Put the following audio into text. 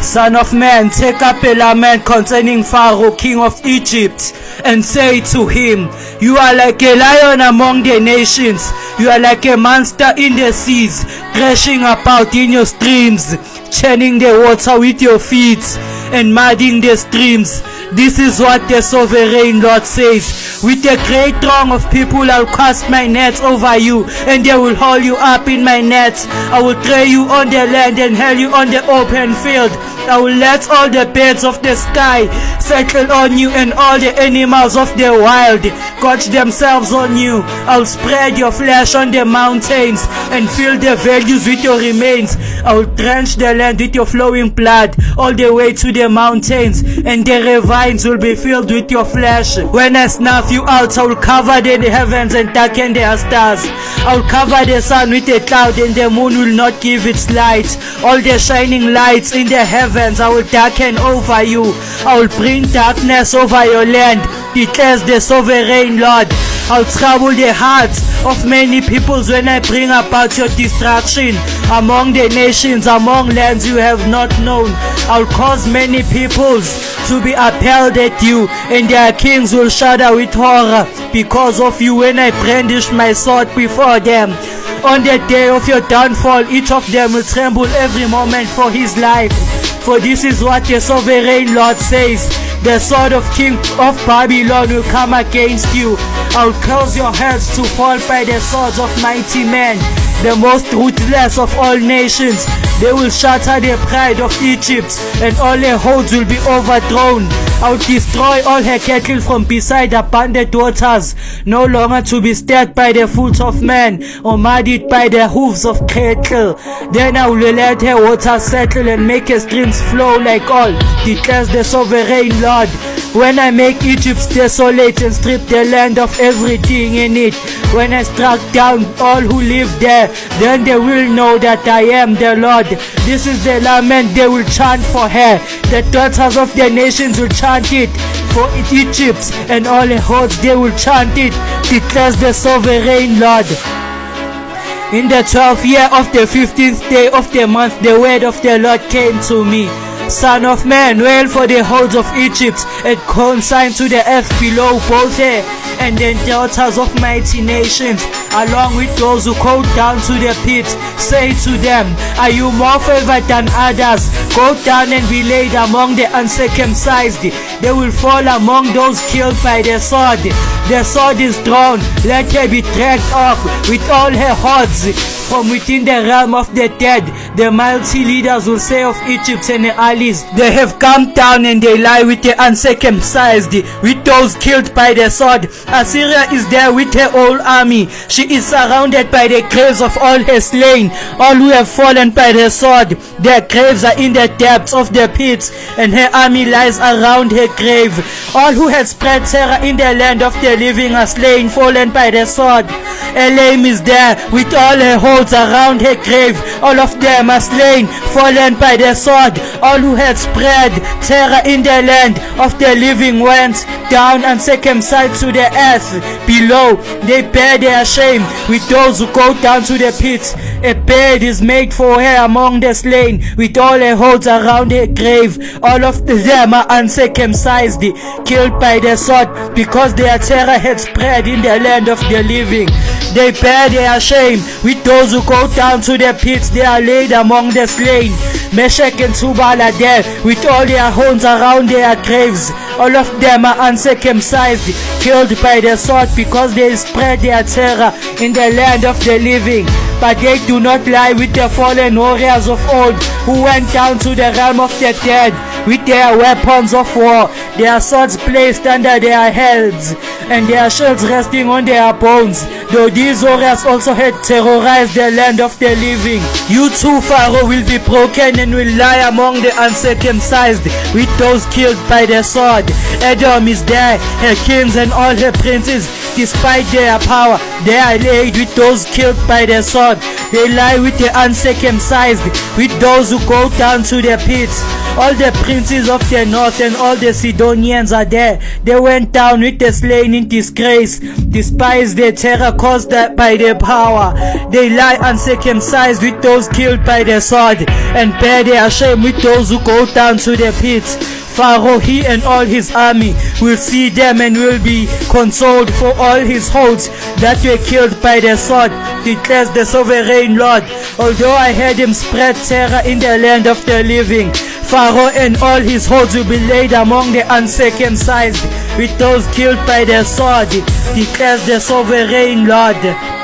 Son of man, take up a lament concerning Pharaoh, king of Egypt, and say to him, you are like a lion among the nations, you are like a monster in the seas, crashing about in your streams, churning the water with your feet, and mudding the streams. This is what the sovereign Lord says. With a great throng of people I'll cast my net over you, and they will haul you up in my net. I will throw you on the land and hurl you on the open field. I will let all the birds of the sky settle on you, and all the animals of the wild gorge themselves on you. I'll spread your flesh on the mountains and fill the valleys with your remains. I will drench the land with your flowing blood all the way to the mountains, and the ravines will be filled with your flesh. When I snuff you out, I will cover the heavens and darken their stars. I will cover the sun with a cloud, and the moon will not give its light. All the shining lights in the heavens I will darken over you. I will bring darkness over your land, declares the sovereign Lord. I'll trouble the hearts of many peoples when I bring about your destruction among the nations, among lands you have not known. I'll cause many peoples to be appalled at you, and their kings will shudder with horror because of you when I brandish my sword before them. On the day of your downfall, each of them will tremble every moment for his life. For this is what the sovereign Lord says. The sword of King of Babylon will come against you. I'll cause your heads to fall by the swords of mighty men, the most ruthless of all nations. They will shatter the pride of Egypt, and all her hosts will be overthrown. I'll destroy all her cattle from beside abundant waters, no longer to be stirred by the foot of man, or muddied by the hooves of cattle. Then I will let her waters settle and make her streams flow like oil, declares the sovereign Lord. When I make Egypt desolate and strip the land of everything in it, when I struck down all who live there, then they will know that I am the Lord. This is the lament they will chant for her. The daughters of the nations will chant it for Egypt, and all the hosts they will chant it, declares the sovereign Lord. In the 12th year of the 15th day of the month, the word of the Lord came to me. Son of man, wail for the hosts of Egypt, and consign to the earth below both her and the daughters of mighty nations, along with those who go down to the pit. Say to them, are you more favored than others? Go down and be laid among the uncircumcised. They will fall among those killed by the sword. The sword is drawn, let her be dragged off with all her hordes from within the realm of the dead. The mighty leaders will say of Egypt and her allies, they have come down and they lie with the uncircumcised, with those killed by the sword. Assyria is there with her whole army. She is surrounded by the graves of all her slain, all who have fallen by the sword. Their graves are in the depths of the pits, and her army lies around her grave. All who had spread terror in the land of the living are slain, fallen by the sword. Elam is there with all her hosts around her grave. All of them are slain, fallen by the sword. All who had spread terror in the land of the living went down uncircumcised to the earth below. They bear their shame with those who go down to the pits. A bed is made for her among the slain, with all her hosts around her grave. All of them are uncircumcised, killed by the sword, because their terror had spread in the land of the living. They bear their shame with those who go down to the pits. They are laid among the slain. Meshach and Tubal are there with all their horns around their graves. All of them are uncircumcised, killed by the sword, because they spread their terror in the land of the living. But they do not lie with the fallen warriors of old, who went down to the realm of the dead with their weapons of war, their swords placed under their heads, and their shields resting on their bones. Though these warriors also had terrorized the land of the living. You too, Pharaoh, will be broken and will lie among the uncircumcised with those killed by the sword. Edom is there, her kings and all her princes, despite their power. They are laid with those killed by the sword. They lie with the uncircumcised, with those who go down to the pits. All the princes of the north and all the Sidonians are there. They went down with the slain in disgrace, despised the terror caused that by their power. They lie uncircumcised with those killed by the sword, and bear their shame with those who go down to the pits. Pharaoh, he and all his army will see them and will be consoled for all his hosts that were killed by the sword, declares the sovereign Lord. Although I heard him spread terror in the land of the living, Pharaoh and all his hosts will be laid among the uncircumcised with those killed by the sword, declares the sovereign Lord.